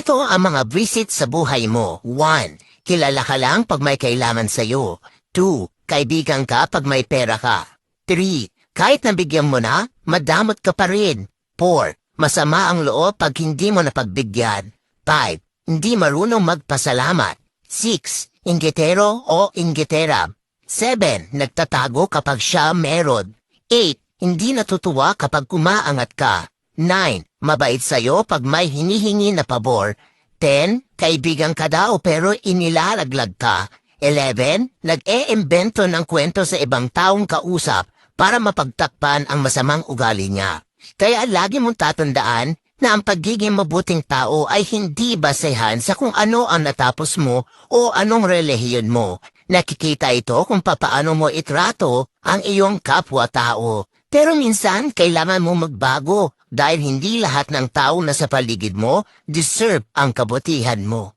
Ito ang mga visit sa buhay mo. 1. Kilala ka lang pag may kailangan sa'yo. 2. Kaibigan ka pag may pera ka. 3. Kahit nabigyan mo na, madamot ka pa rin. 4. Masama ang loob pag hindi mo napagbigyan. 5. Hindi marunong magpasalamat. 6. Inggitero o inggitera. 7. Nagtatago kapag siya meron. 8. Hindi natutuwa kapag kumaangat ka. 9. Mabait sa'yo pag may hinihingi na pabor. 10. Kaibigan ka daw pero inilalaglag ka. 11. Nag-e-imbento ng kwento sa ibang taong kausap para mapagtakpan ang masamang ugali niya. Kaya lagi mong tatandaan na ang pagiging mabuting tao ay hindi basehan sa kung ano ang natapos mo o anong relihiyon mo. Nakikita ito kung papaano mo itrato ang iyong kapwa-tao. Pero minsan kailangan mo magbago dahil hindi lahat ng tao na sa paligid mo deserve ang kabutihan mo.